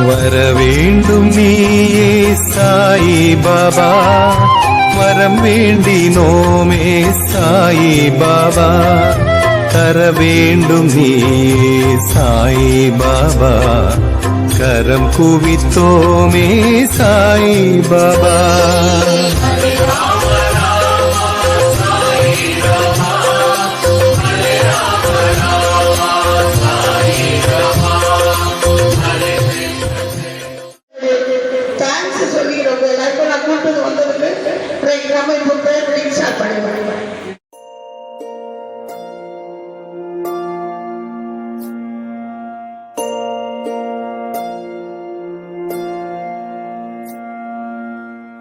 வர வேண்டும் நீயே சாயி பாபா, வரம் வேண்டினோமே சாயி பாபா, தர வேண்டும் நீயே சாயி பாபா, கரம் குவித்தோமே சாயி பாபா.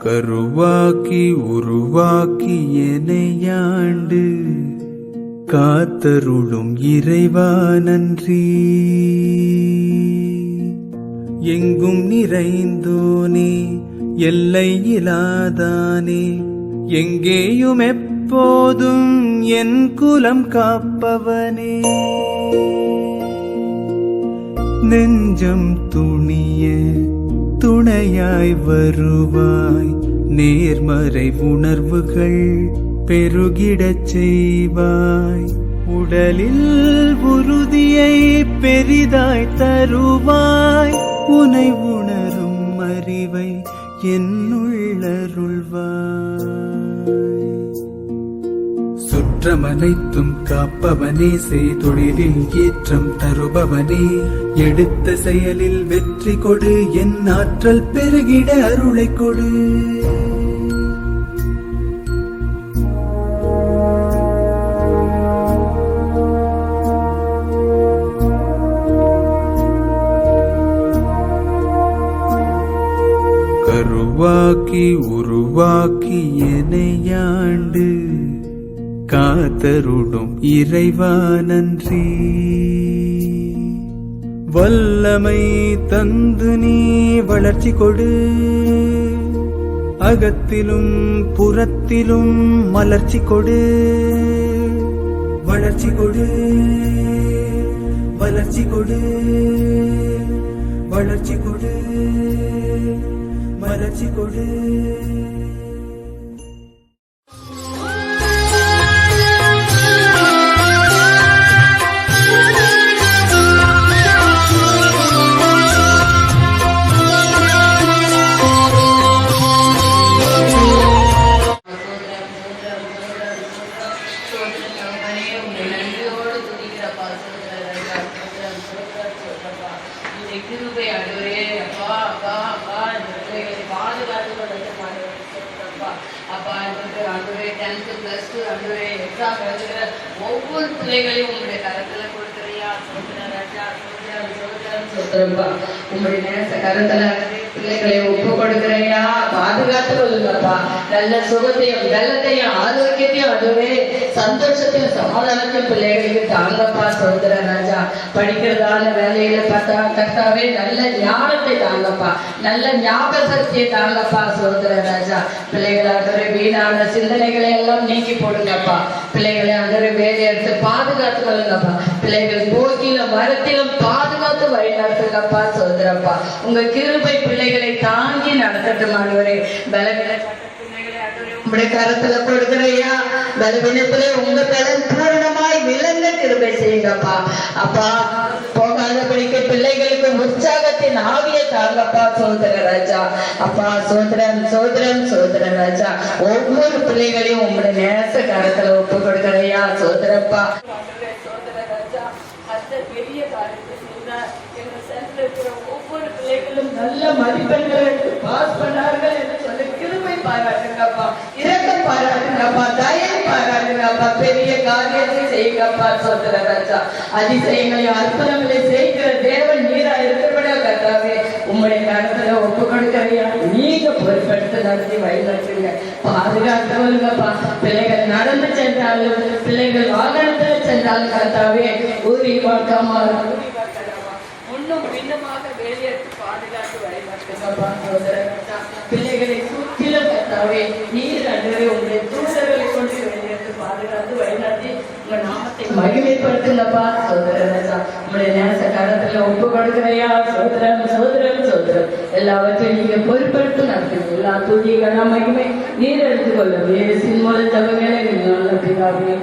கருவாக்கி உருவாக்கி எனையாண்டு காத்தருளும் இறைவா நன்றி. எங்கும் நிறைந்தோனே எல்லை இலாதானே, எங்கேயும் எப்போதும் என் குலம் காப்பவனே. நெஞ்சம் துணிய துணையாய் வருவாய், நேர்மறை உணர்வுகள் பெருகிடச் செய்வாய். உடலில் உறுதியை பெரிதாய் தருவாய், உனை உணரும் அறிவை என்னுள்ளருள்வாய். சுற்றமனைத்தும் காப்பவனே, செய்தொழிலில் ஏற்றம் தருபவனே, எடுத்த செயலில் வெற்றி கொடு, என் ஆற்றல் பெருகிட அருளை கொடு. கருவாக்கி உருவாக்கி எனையாண்டு காத்தருளும் இறைவா நன்றி. வல்லமை தந்து நீ வளர்ச்சி கொடு, அகத்திலும் புறத்திலும் மலர்ச்சி கொடு. வளர்ச்சி கொடு, வளர்ச்சி கொடு, வளர்ச்சி கொடு, வளர்ச்சி கொடு. ஒவ்வொரு பிள்ளைகளையும் உங்களுடைய கரத்துல கொடுக்கிறியா, உங்களுடைய நேச கரத்துல பிள்ளைகளை ஒப்பு கொடுக்கிறையா, பாதுகாத்து கொள்ளுங்கப்பா. நல்ல சுகத்தையும் வெள்ளத்தையும் ஆரோக்கியத்தையும் அதுவே சந்தோஷத்தையும் சமாதானத்தையும் பிள்ளைகளுக்கு தாங்கப்பா. சோதர ராஜா, படிக்கிறதான வேலையில பார்த்தா கர்த்தாவே நல்ல ஞானத்தை தாங்கப்பா, நல்ல ஞாபக சக்தியை தாங்கப்பா. சோதர ராஜா, பிள்ளைகளாக வீணான சிந்தனைகளை எல்லாம் நீக்கி போடுங்கப்பா. பிள்ளைகளை அந்த வேலை எடுத்து பாதுகாத்து கொள்ளுங்கப்பா. பிள்ளைகள் போக்கிலும் மரத்திலும் பாதுகாத்து வழி நடத்துங்கப்பா. சோதரப்பா, உங்க கிருபை பிள்ளைகளை தாங்கி நடத்தட்டும். ஆண்டவரே, உங்களுடைய கரத்துல கொடுக்கிறையா, பலவீனத்திலே உங்க பலன் பூரணமாய் விளங்க கிருபை செய்யுங்கப்பா. அப்பா, போகாதபடிக்கு பிள்ளைகளுக்கு உற்சாகத்தின் ஆவிய தாங்கப்பா. சோதர ராஜா, அப்பா சோதரன் சோதரன் சோதர ராஜா, ஒவ்வொரு பிள்ளைகளையும் உங்களுடைய நேச கரத்துல ஒப்பு கொடுக்கிறையா. சோதரப்பா, பெரிய காரியத்தை செய்தார். எங்க சென்டர்ல இருக்கிற ஒவ்வொரு பிள்ளைகளும் நல்ல மதிப்பெண்களை பாஸ் பண்ணார்கள் என்று சொல்லி கிருபை பாராட்டுங்கப்பா, இரக்கம் பாராட்டுங்கப்பா, தயவு பாராட்டுங்கப்பா. பெரிய காரியத்தை செய்யுங்கப்பா. சோதர ராஜா, அதிசயங்களையும் அற்புதங்களை செய்கிற தேவன் நீரா இருக்கிறபடியா கர்த்தாவே, உங்களுடைய கருத்துல ஒப்பு கொடுக்கறியா, நீங்க பொறுப்பெடுத்து நடத்தி வழி நடத்துங்க, பாதுகாத்தவங்கப்பா. பிள்ளைகள் நடந்து சென்றாலும் பிள்ளைகள் வாகனத்துல சென்றாலும் கர்த்தாவே, ஊரி பார்க்காம முன்னும் பின்னமாக வெளியேற்று பாதுகாத்து வழி நடத்துங்கப்பா. பிள்ளைகளை சுற்றிலும் கர்த்தாவே நீர் அன்றே உங்களுடைய தூதர்களை கொண்டு வெளியேற்று பாதுகாத்து வழிநடத்தி உங்க நாமத்தை மகிமைப்படுத்த படுத்துங்கப்பா. சோதரம் ராஜா, உங்களுடைய நேச கரத்துல ஒப்பு கொடுக்கிறையா. சோதரம் சோதரம் சோதரம். எல்லாவற்றையும் நீங்க பொறுப்பெடுத்து நடத்துங்க. எல்லா துதி கனமையுமே நீர் எடுத்துக்கொள்ளும். இயேசுவின் மூலம் ஜெபங்களை நீங்க நல்ல பிதாவே.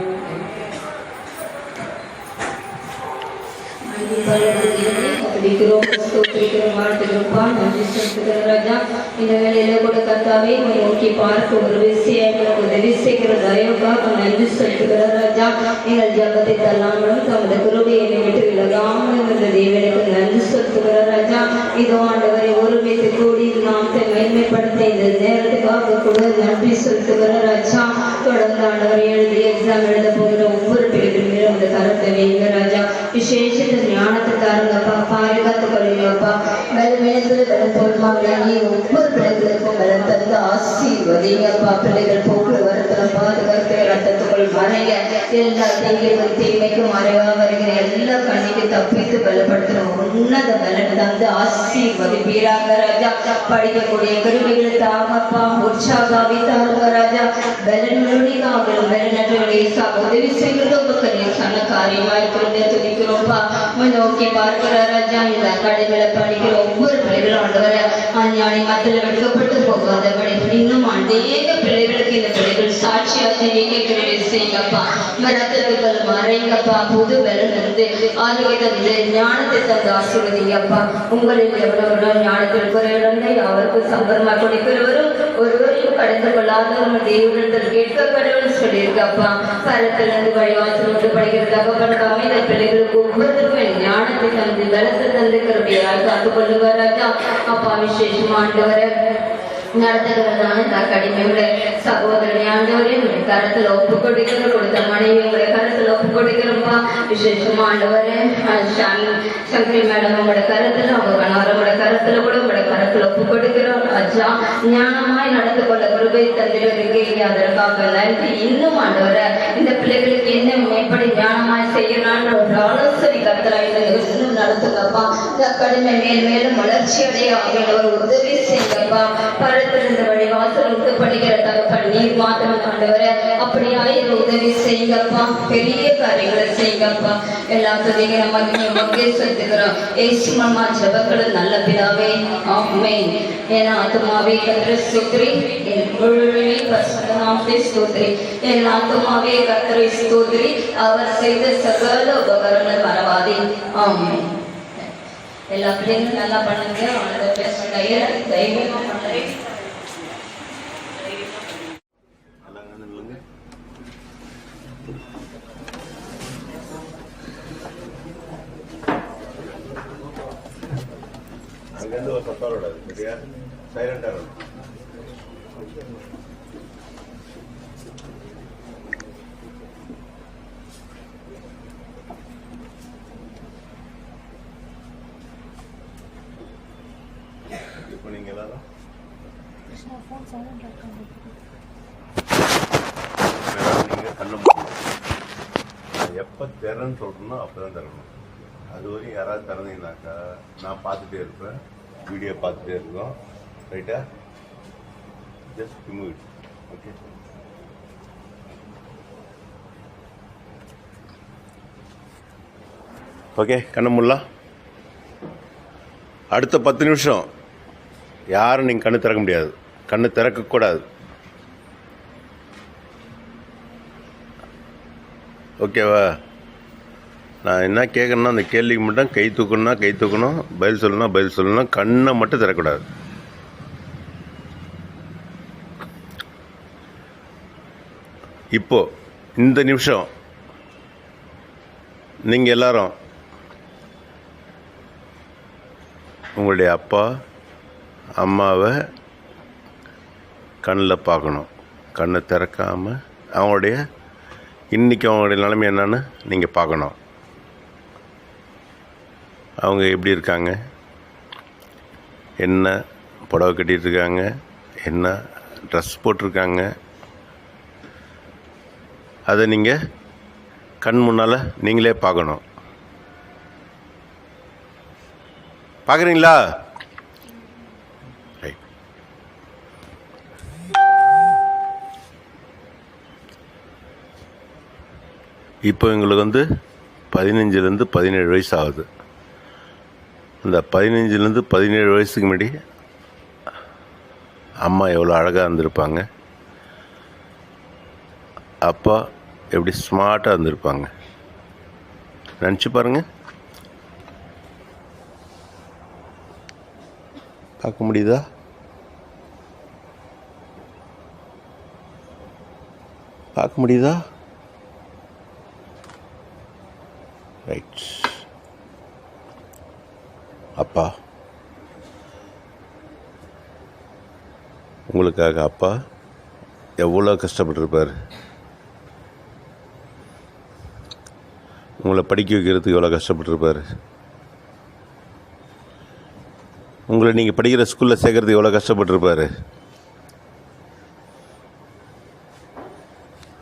இந்த வேலையில கூட கர்த்தாவே நோக்கி பார்க்க ஒரு விஷயம் உதவி செய்கிற தயவுக்காக நன்றி செலுத்துகிற ராஜா. எங்கள் ஜபத்தை தள்ளாமலும் தமது கிருபையை விட்டு விலகாமலும் இந்த தேவனுக்கு நன்றி செலுத்துகிற ராஜா. இதோ ஆண்டவரை ஒருமித்து கூடி நாமத்தை மேன்மைப்படுத்த இந்த நேரத்துக்காக கூட நன்றி செலுத்துகிற ராஜா. தொடர்ந்து ஆண்டவரை எழுதி எக்ஸாம் எழுத போகிற ஒவ்வொரு பிள்ளைகளுமே அந்த கருத்தை வைங்க ராஜா. விசேஷ ஞானத்தை தாருங்கப்பா, பாதுகாத்து கொள்ளுங்கப்பா. மேலத்துல போடுவாங்க நீ ஒவ்வொரு பிள்ளைகளுக்கும் பலம் தந்து ஆசீர்வதிங்கப்பா. பிள்ளைகள் போக்குவரத்துல பாதுகாத்து ரத்தத்துக்குள் மறைங்க. எல்லா தீமைக்கும் தீமைக்கும் மறைவா வருகிற எல்லா கண்ணிக்கு தப்பித்து பலப்படுத்தணும் உன்னத பலன் தந்து ஆசீர்வதிப்பீராக ராஜா. படிக்கக்கூடிய கருவிகளை தாங்கப்பா, உற்சாகாவி தாருங்க ராஜா. பலனுடையாங்களும் பலனற்றவர்களே உதவி செய்கிறது சன காரியமாயிருக்கிறது துதிக்கிறோம்ப்பா. நோக்கி பார்க்கிற ராஜா. இந்த கடைகளை படிக்கிற ஒவ்வொரு பிள்ளைகளும் ஆண்டவர அஞ்ஞானி மத்தியில் வெட்கப்பட்டு போகாதபடி இன்னும் அநேக பிள்ளைகளுக்கு இந்த பிள்ளைகள் சாட்சியாக நீங்க கிருபை செய்யுங்கப்பா. ரத்தத்துக்கள் மறைங்கப்பா. புது பலன் வந்து ஆரோக்கியத்தை ஞானத்தை தந்து ஆசீர்வதிங்கப்பா. உங்களில் எவ்வளவு ஞானத்தில் குறைவிடந்தை அவருக்கு சம்பரமா கொடுக்கிறவரும் ஒருவரையும் கடந்து கொள்ளாதவரும் தேவனிடத்தில் கேட்க கடவுள் சொல்லியிருக்கப்பா. கரத்திலிருந்து வழிவாசல் வந்து படிக்கிறதாக பண்ணாம இந்த பிள்ளைகளுக்கு ஒவ்வொருத்தருக்கும் ஞானத்தை தந்து பலத்தை தந்து கிருபையாய் காத்து கொள்ளுவார் ராஜா. அப்பா விசேஷமா ஆண்டவரை நடத்துகிறதான இந்த கடிமையுடைய சகோதரனை ஆண்டவரே உங்களுடைய கரத்துல ஒப்பு கொடுக்கிற கொடுத்த மனைவி உங்களுடைய கரத்துல ஒப்பு கொடுக்கிறோம்ப்பா. விசேஷமா ஆண்டவரே சங்கரி மேடம் உங்களோட கரத்துல அவங்க கணவரோட கரத்துல கூட உங்களோட கரத்துல ஒப்பு கொடுக்கிறோம் ராஜா. ஞானமாய் நடந்து கொள்ள கிருபை தந்திருக்கீங்க, அதற்காக நன்றி. இன்னும் ஆண்டவரை இந்த பிள்ளைகளுக்கு என்ன எப்படி ஞானமாய் செய்யலான்ற ஒரு ஆலோசனை கருத்தரா இன்னும் நடத்துங்கப்பா. இந்த கடுமை மேல் மேலும் வளர்ச்சி அடைய ஆகியவர் உதவி செய்யப்பா. பரத்திலிருந்து வழி வாசல் உண்டு படிக்கிற தகப்பன் நீர் மாத்திரம் ஆண்டவர அப்படியாய் உதவி செய்யுங்கப்பா. பெரிய காரியங்களை செய்யுங்கப்பா. எல்லா துதிங்க நமக்கு செலுத்துகிறோம். ஏசுமம்மா ஜெபங்களும் நல்ல பிதாவே ஆமென். என் ஆத்துமாவே கர்த்தரை ஸ்தோத்திரி, என் முழு பரிசுத்த நாமத்தை ஸ்தோத்திரி. என் ஆத்துமாவே கர்த்தரை ஸ்தோத்திரி, அவர் செய்த சகல உபகாரங்கள் மறவாதே. ஆமென். எல்லா பிள்ளைங்களும் நல்லா பண்ணுங்க. அவனோட பேசுகிற தைரியமா பண்ணுறேன். அங்கேருந்து ஒரு சத்தம் விடாது, சரியா? சைலண்டாக இருக்கும். இப்போ நீங்கள் எல்லாரும் நீங்கள் கண்ணை முடியும். எப்போ திறன்னு சொல்கிறனோ அப்போ தான் திறக்கணும். அது வரையும் யாராவது திறந்தீங்கன்னாக்கா நான் பார்த்துட்டே இருப்பேன், வீடியோ பார்த்துட்டே இருக்கோம். ரைட்டா? Just remove it. Okay. Okay, கண்ணை மூடலாம். அடுத்த 10 நிமிஷம் யாரும் நீங்கள் கண்ணு திறக்க முடியாது, கண்ணு திறக்கக்கூடாது. ஓகேவா? நான் என்ன கேட்கணுன்னா அந்த கேள்விக்கு மட்டும் கை தூக்கணும்னா கை தூக்கணும், பதில் சொல்லணும்னா பதில் சொல்லணும், கண்ணை மட்டும் திறக்கக்கூடாது. இப்போது இந்த நிமிஷம் நீங்கள் எல்லாரும் உங்களுடைய அப்பா அம்மாவை கண்ணில் பார்க்கணும். கண்ணை திறக்காமல் அவங்களுடைய இன்றைக்கி அவங்களுடைய நிலைமை என்னன்னு நீங்கள் பார்க்கணும். அவங்க எப்படி இருக்காங்க, என்ன புடவை கட்டிகிட்ருக்காங்க, என்ன ட்ரெஸ் போட்டிருக்காங்க, அதை நீங்கள் கண் முன்னால் நீங்களே பார்க்கணும். பார்க்குறீங்களா? ரைட். இப்போ எங்களுக்கு 15லேருந்து 17 வயசு ஆகுது. அந்த 15லேருந்து 17 வயசுக்கு முன்னாடி அம்மா எவ்வளோ அழகாக இருந்திருப்பாங்க, அப்பா எப்படி ஸ்மார்ட்டாக இருந்திருப்பாங்க. நினச்சி பாருங்கள். பார்க்க முடியுதா? பார்க்க முடியுதா? ரைட். அப்பா, உங்களுக்காக அப்பா எவ்வளோ கஷ்டப்பட்டுருப்பார். உங்களை படிக்க வைக்கிறதுக்கு எவ்வளோ கஷ்டப்பட்டுருப்பார். உங்களை நீங்கள் படிக்கிற ஸ்கூலில் சேர்க்கறதுக்கு எவ்வளோ கஷ்டப்பட்டுருப்பார்.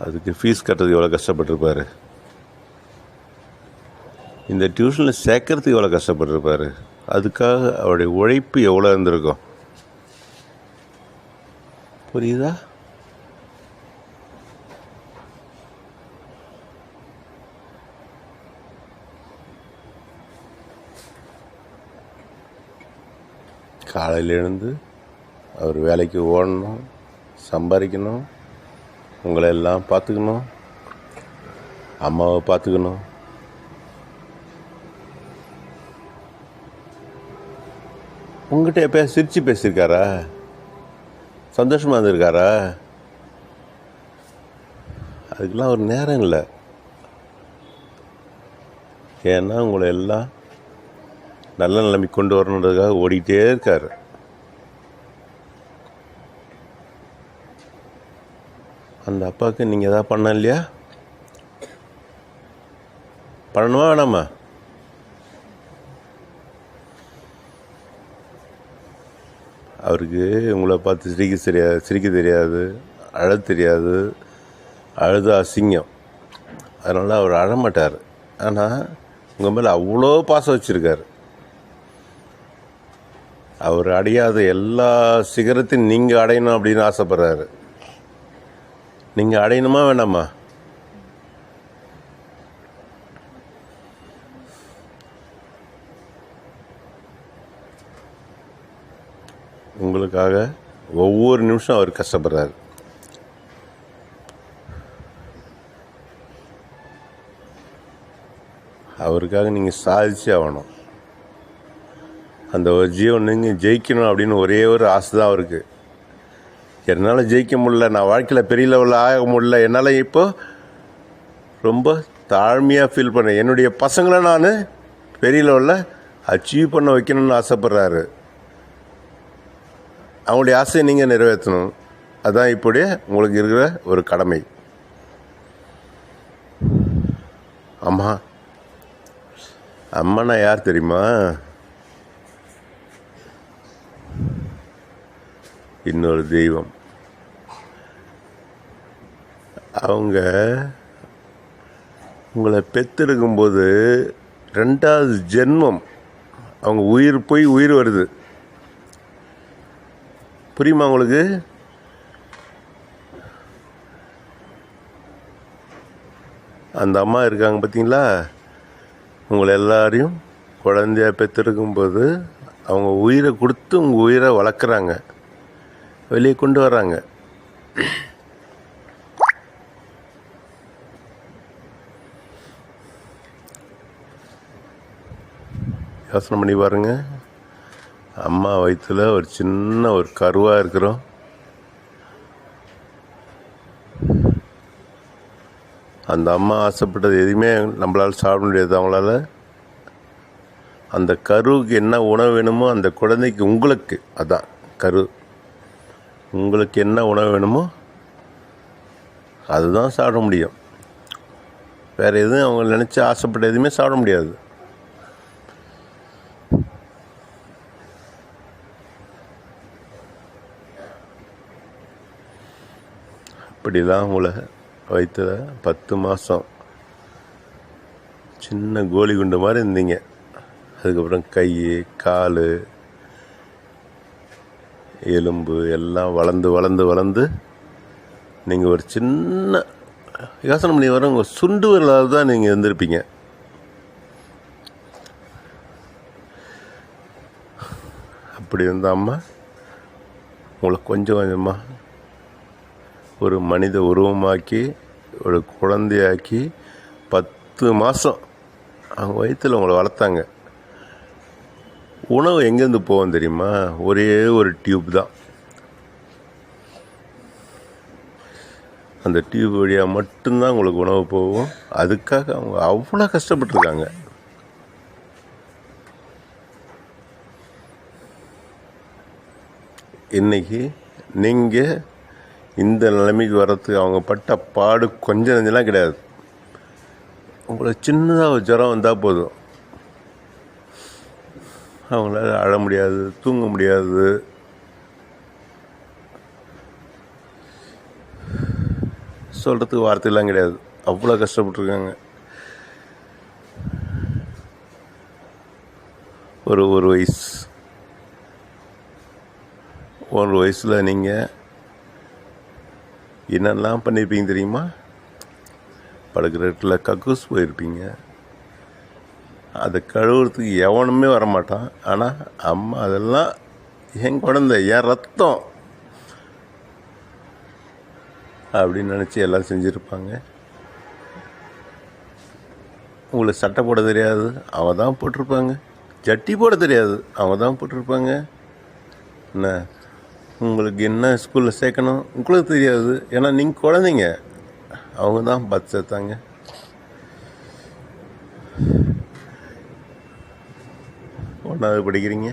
அதுக்கு ஃபீஸ் கட்டுறதுக்கு எவ்வளோ கஷ்டப்பட்டுருப்பார். இந்த டியூஷனில் சேர்க்கறதுக்கு எவ்வளோ கஷ்டப்பட்டுருப்பார். அதுக்காக அவருடைய உழைப்பு எவ்வளோ இருந்திருக்கும். புரியுதா? காலையில் எழுந்து அவர் வேலைக்கு ஓடணும், சம்பாதிக்கணும், உங்களை எல்லாம் பார்த்துக்கணும், அம்மாவை பார்த்துக்கணும். உங்கள்கிட்ட எப்போ சிரித்து பேசியிருக்காரா? சந்தோஷமாக இருந்திருக்காரா? அதுக்கெல்லாம் ஒரு நேரம் இல்லை. ஏன்னா உங்களை எல்லாம் நல்ல நிலைமை கொண்டு வரணுன்றதுக்காக ஓடிக்கிட்டே இருக்கார். அந்த அப்பாவுக்கு நீங்கள் எதாவது பண்ண இல்லையா? பண்ணணுமா வேணாமா? அவருக்கு உங்களை பார்த்து சிரிக்க தெரியாது, அழ தெரியாது, அழுத அசிங்கம். அதனால் அவர் அழமாட்டார். ஆனால் உங்கள் மேலே அவ்வளோ பாசம் வச்சுருக்கார். அவர் அடையாத எல்லா சிகரத்தையும் நீங்கள் அடையணும் அப்படின்னு ஆசைப்படுறாரு. நீங்கள் அடையணுமா வேணாமா? உங்களுக்காக ஒவ்வொரு நிமிஷம் அவர் கஷ்டப்படுறாரு. அவருக்காக நீங்கள் சாதிச்சே ஆகணும். அந்த ஒரு ஜீவன் நீங்கள் ஜெயிக்கணும் அப்படின்னு ஒரே ஒரு ஆசை தான் அவருக்கு. என்னால் ஜெயிக்க முடியல, நான் வாழ்க்கையில் பெரிய லெவலில் ஆக முடியல, என்னால் இப்போ ரொம்ப தாழ்மையாக ஃபீல் பண்ணேன், என்னுடைய பசங்களை நான் பெரிய லெவலில் அச்சீவ் பண்ண வைக்கணும்னு ஆசைப்பட்றாரு. அவங்களுடைய ஆசையை நீங்கள் நிறைவேற்றணும். அதுதான் இப்படியே உங்களுக்கு இருக்கிற ஒரு கடமை. அம்மானா யார் தெரியுமா? இன்னொரு தெய்வம். அவங்க உங்களை பெற்றெடுக்கும்போது 2வது ஜென்மம் அவங்க உயிர் போய் உயிர் வருது. புரியுமா உங்களுக்கு? அந்த அம்மா இருக்காங்க பார்த்தீங்களா, உங்களை எல்லாரையும் குழந்தைய பெற்றெடுக்கும்போது அவங்க உயிரை கொடுத்து உங்கள் உயிரை வளர்க்குறாங்க, வெளியே கொண்டு வர்றாங்க. யோசனை பண்ணி பாருங்க. அம்மா வயிற்றுல ஒரு சின்ன ஒரு கருவாக இருக்கிறோம். அந்த அம்மா ஆசைப்பட்டது எதுவுமே நம்மளால் சாப்பிட முடியாது. அவங்களால அந்த கருவுக்கு என்ன உணவு வேணுமோ அந்த குழந்தைக்கு, உங்களுக்கு அதான் கரு, உங்களுக்கு என்ன உணவு வேணுமோ அதுதான் சாப்பிட முடியும். வேறு எதுவும் அவங்க நினச்சி ஆசைப்பட்ட எதுவுமே சாப்பிட முடியாது. அப்படிலாம் உங்களை வயிற்றுல 10 மாதம் சின்ன கோலி குண்டு மாதிரி இருந்தீங்க. அதுக்கப்புறம் கை, கால், எலும்பு எல்லாம் வளர்ந்து வளர்ந்து வளர்ந்து நீங்கள் ஒரு சின்ன யோசனை பண்ணி வர உங்கள் சுண்டு விரலாவது தான் நீங்கள் இருந்திருப்பீங்க. அப்படி இருந்த அம்மா உங்களை கொஞ்சம் கொஞ்சமாக ஒரு மனித உருவமாக்கி ஒரு குழந்தையாக்கி 10 மாதம் அவங்க வயிற்றில் உங்களை வளர்த்தாங்க. உணவு எங்கேருந்து போகும் தெரியுமா? ஒரே ஒரு டியூப் தான். அந்த டியூப் வழியாக மட்டும்தான் உங்களுக்கு உணவு போகும். அதுக்காக அவங்க அவ்வளோ கஷ்டப்பட்டுருக்காங்க. இன்றைக்கி நீங்கள் இந்த நிலைமைக்கு வர்றதுக்கு அவங்க பட்ட பாடு கொஞ்சம் நெஞ்செல்லாம் கிடையாது. உங்களுக்கு சின்னதாக ஒரு ஜுரம் வந்தால் போதும், அவங்களால அழ முடியாது, தூங்க முடியாது, சொல்கிறதுக்கு வார்த்தையெல்லாம் கிடையாது. அவ்வளோ கஷ்டப்பட்டுருக்காங்க. ஒரு வயசில் நீங்கள் என்னெல்லாம் பண்ணியிருப்பீங்க தெரியுமா? படுக்கிற இடத்துல கக்கூஸ் போயிருப்பீங்க. அதை கழுவுறதுக்கு எவனுமே வரமாட்டான். ஆனால் அம்மா அதெல்லாம் என் குழந்தை, என் ரத்தம் அப்படின்னு நினச்சி எல்லாம் செஞ்சுருப்பாங்க. உங்களுக்கு சட்டை போட தெரியாது, அவங்க தான் போட்டிருப்பாங்க. ஜட்டி போட தெரியாது, அவங்க தான் போட்டிருப்பாங்க. என்ன உங்களுக்கு என்ன ஸ்கூலில் சேர்க்கணும் உங்களுக்கு தெரியாது, ஏன்னா நீங்கள் குழந்தைங்க. அவங்க தான் பார்த்து சேர்த்தாங்க. ஒன்றாவது படிக்கிறீங்க,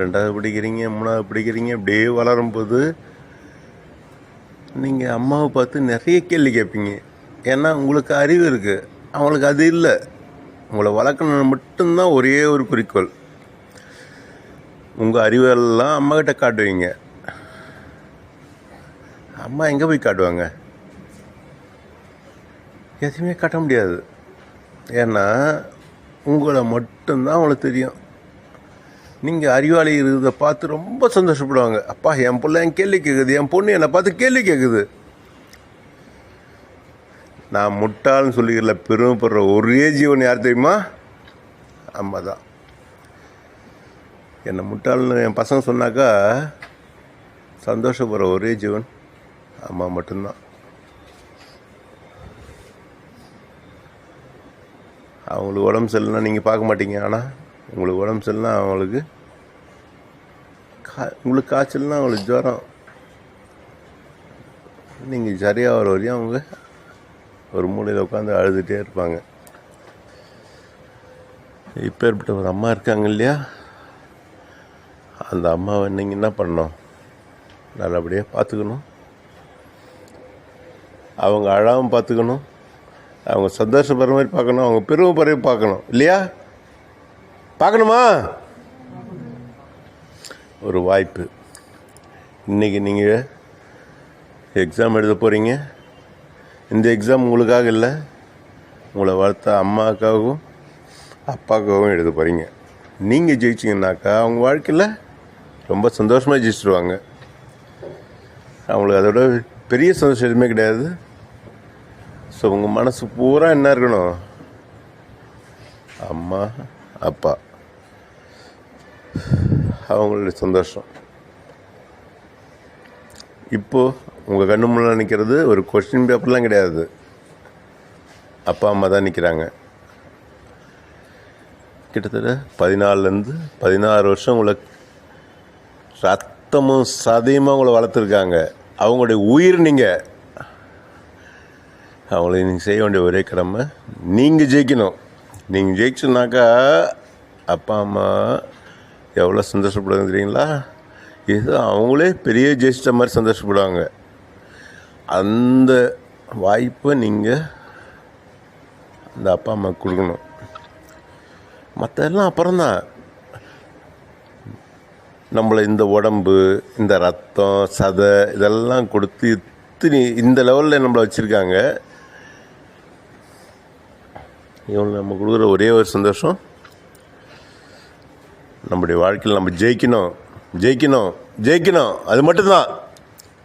2வது படிக்கிறீங்க, 3வது படிக்கிறீங்க. இப்படியே வளரும்போது நீங்கள் அம்மாவை பார்த்து நிறைய கேள்வி கேட்பீங்க. ஏன்னா உங்களுக்கு அறிவு இருக்குது, அவங்களுக்கு அது இல்லை. உங்களை வளர்க்கணும் மட்டும்தான் ஒரே ஒரு குறிக்கோள். உங்கள் அறிவெல்லாம் அம்மாக்கிட்ட காட்டுவீங்க. அம்மா எங்கே போய் காட்டுவாங்க? எதுவுமே காட்ட முடியாது. ஏன்னா உங்களை மட்டும்தான் அவங்களுக்கு தெரியும். நீங்கள் அறிவாளி இருக்கிறத பார்த்து ரொம்ப சந்தோஷப்படுவாங்க. அப்பா, என் பிள்ளை என் கேள்வி கேட்குது, என் பொண்ணு என்னை பார்த்து கேள்வி கேட்குது. நான் முட்டாள்னு சொல்லிக்கல, பெருமைப்படுற ஒரே ஜீவன் யார் தெரியுமா? அம்மா தான். என்னை முட்டாள்னு என் பசங்க சொன்னாக்கா சந்தோஷப்படுற ஒரே ஜீவன் அம்மா மட்டும்தான். அவங்களுக்கு உடம்பு சரியில்லைனா நீங்கள் பார்க்க மாட்டீங்க. ஆனால் உங்களுக்கு உடம்பு சரியில்லைனா அவங்களுக்கு உங்களுக்கு காய்ச்சல்னா அவங்களுக்கு ஜுரம். நீங்கள் சரியாக வர வரையும் அவங்க ஒரு மூலையில் உட்காந்து அழுதுகிட்டே இருப்பாங்க. இப்பேற்பட்ட ஒரு அம்மா இருக்காங்க இல்லையா? அந்த அம்மாவை நீங்கள் என்ன பண்ணணும்? நல்லபடியாக பார்த்துக்கணும். அவங்க அழாமல் பார்த்துக்கணும். அவங்க சந்தோஷப்படுற மாதிரி பார்க்கணும். அவங்க பெருமைப்படுற பார்க்கணும் இல்லையா? பார்க்கணுமா? ஒரு வாய்ப்பு. இன்றைக்கி நீங்கள் எக்ஸாம் எழுத போகிறீங்க. இந்த எக்ஸாம் உங்களுக்காக இல்லை, உங்களை வளர்த்த அம்மாவுக்காகவும் அப்பாவுக்காகவும் எழுத போகிறீங்க. நீங்கள் ஜெயிச்சிங்கனாக்கா அவங்க வாழ்க்கையில் ரொம்ப சந்தோஷமாக ஜெயிச்சிடுவாங்க. அவங்களுக்கு அதோட பெரிய சந்தோஷம் எதுவுமே கிடையாது. ஸோ உங்கள் மனசு பூரா என்ன இருக்கணும்? அம்மா அப்பா, அவங்களுடைய சந்தோஷம். இப்போது உங்கள் கண்ணு முன்னாடி நிற்கிறது ஒரு கொஸ்டின் பேப்பர்லாம் கிடையாது, அப்பா அம்மா தான் நிற்கிறாங்க. கிட்டத்தட்ட 14லேருந்து 16 வருஷம் உங்களை ரத்தமும் சதையுமாக உங்களை வளர்த்துருக்காங்க. அவங்களுடைய உயிர் நீங்கள். அவங்களுக்கு நீங்கள் செய்ய வேண்டிய ஒரே கடமை, நீங்கள் ஜெயிக்கணும். நீங்கள் ஜெயிச்சுனாக்கா அப்பா அம்மா எவ்வளோ சந்தோஷப்படுவாங்க தெரியுங்களா? இது அவங்களே பெரிய ஜெயிச்சிட்ட மாதிரி சந்தோஷப்படுவாங்க. அந்த வாய்ப்பை நீங்கள் அந்த அப்பா அம்மா கொடுக்கணும். மற்றெல்லாம் அப்புறம்தான். நம்மளை இந்த உடம்பு, இந்த ரத்தம், சதை இதெல்லாம் கொடுத்து இந்த லெவலில் நம்மளை வச்சுருக்காங்க. இவங்க நம்ம கொடுக்குற ஒரே ஒரு சந்தோஷம், நம்முடைய வாழ்க்கையில் நம்ம ஜெயிக்கணும் ஜெயிக்கணும் ஜெயிக்கணும். அது மட்டும்தான்.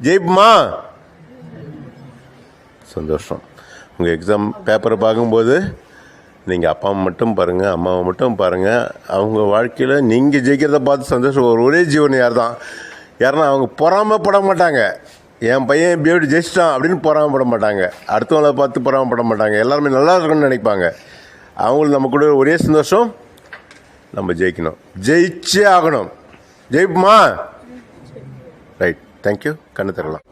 ஜெயிப்புமா? சந்தோஷம். உங்கள் எக்ஸாம் பேப்பரை பார்க்கும்போது நீங்கள் அப்பாவை மட்டும் பாருங்கள், அம்மாவை மட்டும் பாருங்கள். அவங்க வாழ்க்கையில் நீங்கள் ஜெயிக்கிறத பார்த்து சந்தோஷம் ஒரே ஜீவன் யாருன்னா அவங்க பொறாமப்பட மாட்டாங்க. என் பையன் எப்படி ஜெயிச்சிட்டான் அப்படின்னு பொறாமப்பட மாட்டாங்க. அடுத்தவங்களை பார்த்து பொறாமப்பட மாட்டாங்க. எல்லாருமே நல்லா இருக்கணும்னு நினைப்பாங்க. அவங்களுக்கு நம்ம கூட ஒரே சந்தோஷம், நம்ம ஜெயிக்கணும், ஜெயிச்சே ஆகணும். ஜெயிப்புமா? Right, thank you. கண்ணு தரலாம்.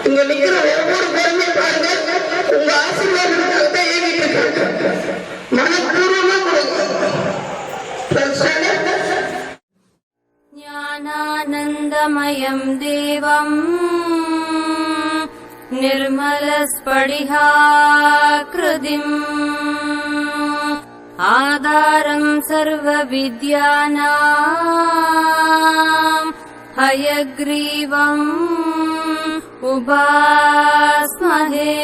இங்க நிக்கிற ஒவ்வொரு பேருமே பாருங்க, உங்க ஆசீர்வாதத்துக்காக தான் ஏங்கிட்டு இருக்காங்க. மனப்பூர்வமா கொடுங்க. ஞானானந்தமயம் தேவம் நிர்மலஸ்படிகாக்ருதிம் ஆதாரம் சர்வவித்யானாம் ஹயக்ரீவம் உபாஸ்மஹே.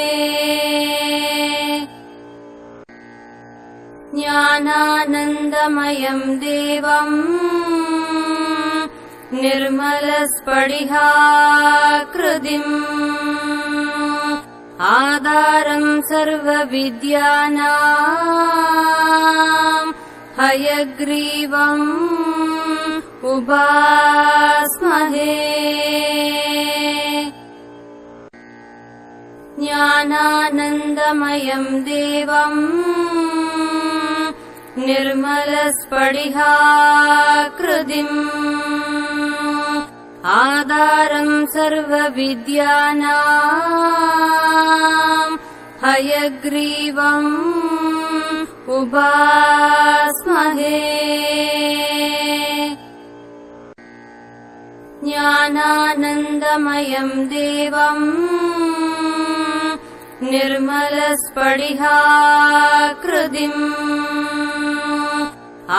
ஞானானந்தமயம் தேவம் நிர்மலஸ்படிகாக்ருதிம் ஆதாரம் சர்வவித்யானாம் ஹயக்ரீவம் உபாஸ்மஹே. ஞானானந்தமயம் தேவம் நிர்மலஸ்படிகாக்ருதிம் ஆதாரம் சர்வவித்யானாம் ஹயக்ரீவம் உபாஸ்மஹே. ஞானானந்தமயம் தேவம் நிர்மலஸ்படிகாக்ருதிம்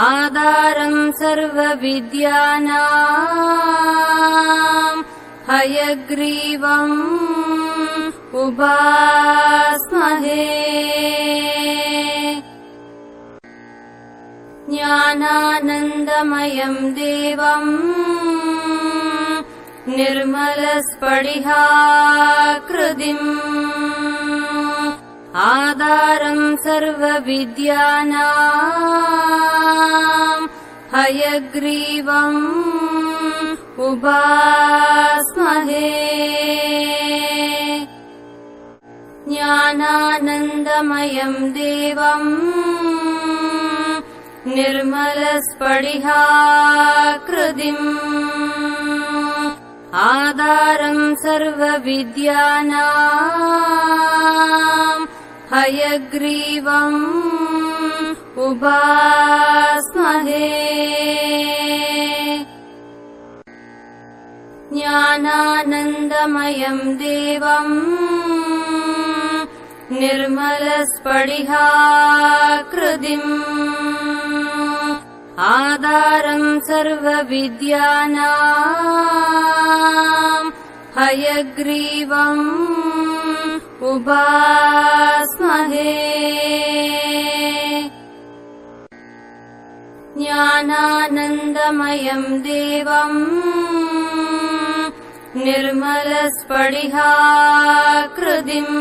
ஆதாரம் சர்வவித்யானாம் ஹயக்ரீவம் உபாஸ்மஹே. ஞானானந்தமயம் தேவம் நிர்மலஸ்படிகாக்ருதிம் ஆதாரம் சர்வவித்யானாம் ஹயக்ரீவம் உபாஸ்மஹே. ஞானானந்தமயம் தேவம் நிர்மலஸ்படிகாக்ருதிம் ஆதாரம் சர்வவித்யானாம் ஹயக்ரீவம் உபாஸ்மஹே. ஞானானந்தமயம் தேவம் நிர்மலஸ்படிகாக்ருதிம் ஆதாரம் சர்வவித்யானாம் ஹயக்ரீவம் உபாஸ்மஹே. ஞானானந்தமயம் தேவம் நிர்மலஸ்படிகாக்ருதிம்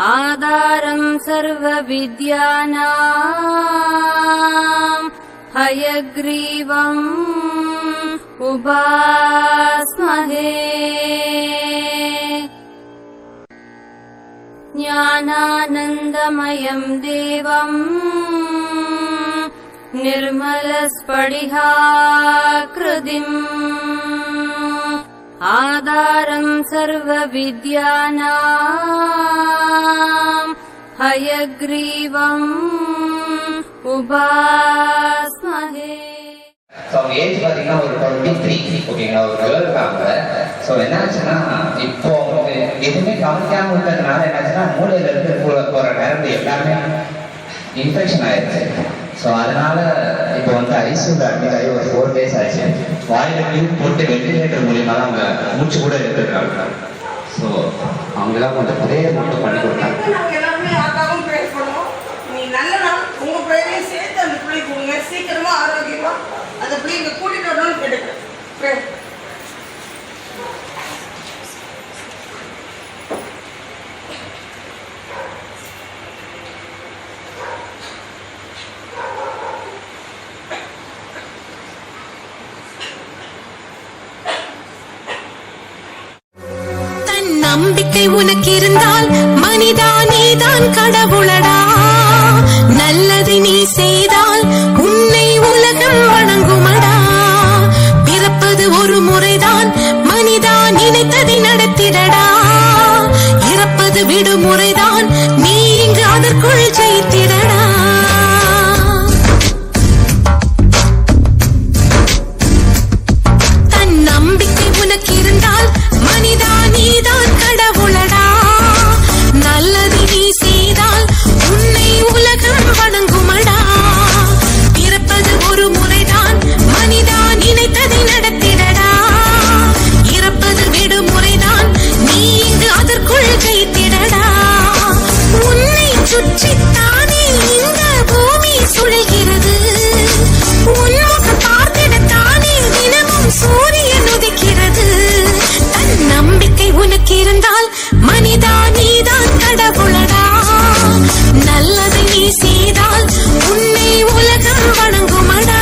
ஆதாரம் சர்வவித்யானாம் ஹயக்ரீவம் உபாஸ்மஹே. ஞானானந்தமயம் தேவம் நிர்மலஸ்படிகாக்ருதிம் ஆதாரம் சர்வவித்யானாம் ஹயக்ரீவம் உபாஸ்மஹே. ஸோ அவங்க ஏஜ் பார்த்தீங்கன்னா ஒரு 23, ஓகேங்களா, ஒரு கேர்ள் இருக்காங்க. ஸோ என்னாச்சுன்னா இப்போ அவங்களுக்கு எதுவுமே கவனிக்காமல் இருக்கிறதுனால என்னாச்சுன்னா மூளையில் இருந்து போகிற நேரம் எல்லாமே இன்ஃபெக்ஷன் ஆயிடுச்சு. ஸோ அதனால இப்போ வந்து ஐசியூவில் அட்மிட் ஆகி ஒரு 4 days ஆச்சு. வாயில டியூப் போட்டு வெண்டிலேட்டர் மூலியமாக அவங்க மூச்சு கூட எடுத்துருக்காங்க. ஸோ அவங்களாம் கொஞ்சம் ப்ரேயர் மட்டும் பண்ணி கொடுத்தாங்க. நாங்கள் எல்லாருமே யாருக்காகவும் ப்ரே பண்ணுவோம். நீ நல்ல நாள் உங்கள் ப்ரேயரையும் சேர்த்து அந்த பிள்ளை கொடுங்க. சீக்கிரமாக ஆரோக்கியமாக அந்த பிள்ளைங்க கூட்டிகிட்டு வரணும்னு கேட்டுக்கிறேன். ப்ரே நம்பிக்கை உனக்கு இருந்தால் மனிதா நீதான் கடவுளடா. நல்லது நீ செய்தால் உன்னை உலகம் வணங்குமடா. பிறப்பது ஒரு முறைதான் மனிதா, நினைத்ததை நடத்திடடா. இறப்பது விடுமுறைதான், நீ இங்கு அதற்குள் ஜெயித்திடடா. தன் நம்பிக்கை உனக்கு இருந்தால் மனிதா நீதான் கடவுளடா. நல்லது நீ செய்தால் உன்னை உலகம் வணங்குமடா. பிறப்பது ஒரு முறைதான் மனிதா, நினைத்ததை நடத்திடடா. இறப்பது விடுமுறைதான், நீ இங்கு அதற்குள் ஜெயித்திடடா. உன்னை சுற்றித்தானே இந்த பூமி சுழல்கிறது. உன்முகம் பார்த்திடத்தானே தினமும் சூரியன் உதிக்கிறது. தன் நம்பிக்கை உனக்கு இருந்தால் மனிதா நீதான் கடவுளடா. நல்லதை நீ செய்தால் உன்னை உலகம் வணங்குமடா.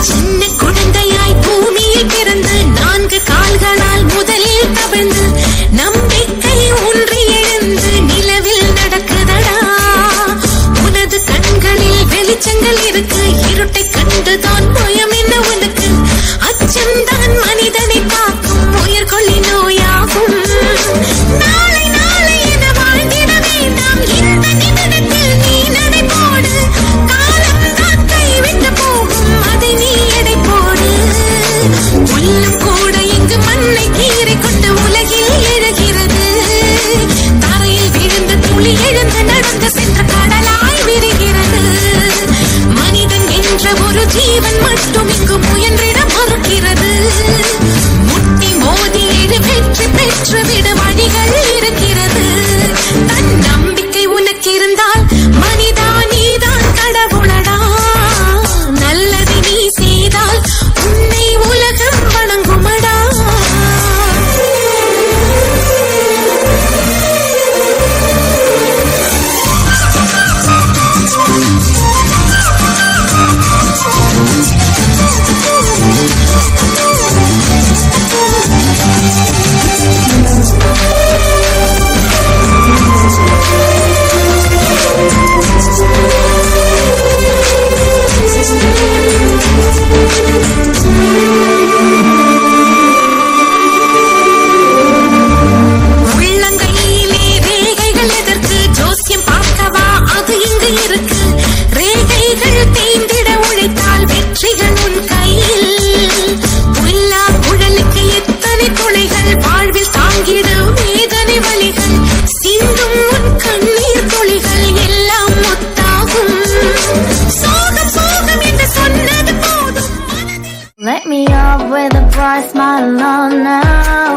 சின்ன குழந்தையாய் பூமியில் பிறந்து 4 கால்களால் முதலில் தவழ்ந்து நம்பிக்கை ஒன்றி எழுந்து நிலவில் நடக்குதடா. உனது கண்களில் வெளிச்சங்கள் இருக்கு. இருட்டை கண்டுதான் பயம் என்ன உனக்கு? அச்சம்தான் மனிதனை காக்கும் உயிர்கொல்லி நோயாகும். நாளை நாளை என வாழ்ந்திட வேண்டாம், இந்த நிமிடத்தில் நீ நடை போடு. காலம் தான் கைவிட்டு போகும், அதை நீ எடை போடு. உள்ளம் கூட இங்கு மண்ணை கீறி கொண்டு உலகில் எழுகிறது. தரையில் விழுந்த துளி எழுந்து நடந்து சென்ற கடலாய் விரிகிறது. மனிதன் என்ற ஒரு ஜீவன் மட்டும் இங்கு முயன்றிட மறுக்கிறது. முட்டி மோதி எழு வெற்றி பெற்றுவிட வழிகள் இருக்கிறது. தன் நம்பிக்கை உனக்கு இருந்தால் மனிதா நீதான் கடவுளடா. நல்லதை நீ செய்தால் உன்னை உலகம் வணங்குமடா. உள்ளங்கையிலே ரேகைகள் எதற்கு? ஜோசியம் பார்க்கவா அது இங்கு இருக்கு. ரேகைகள் தேய்ந்திட உழைத்தால் வெற்றிகள் உன் கையில். உள்ளா குழலுக்கு எத்தனை துளைகள் வாழ்வில் தாங்கிடும் வேதனை வலிகள். சிந்தும் உன் கண்ணீர் துளிகள் எல்லாம் முத்தாகும். சோகம் சோகம் என்று சொன்னது போதும். Let me up with a bright smile on now.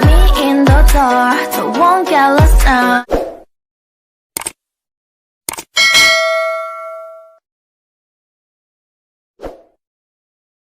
Me in the dark, so won't get lost now.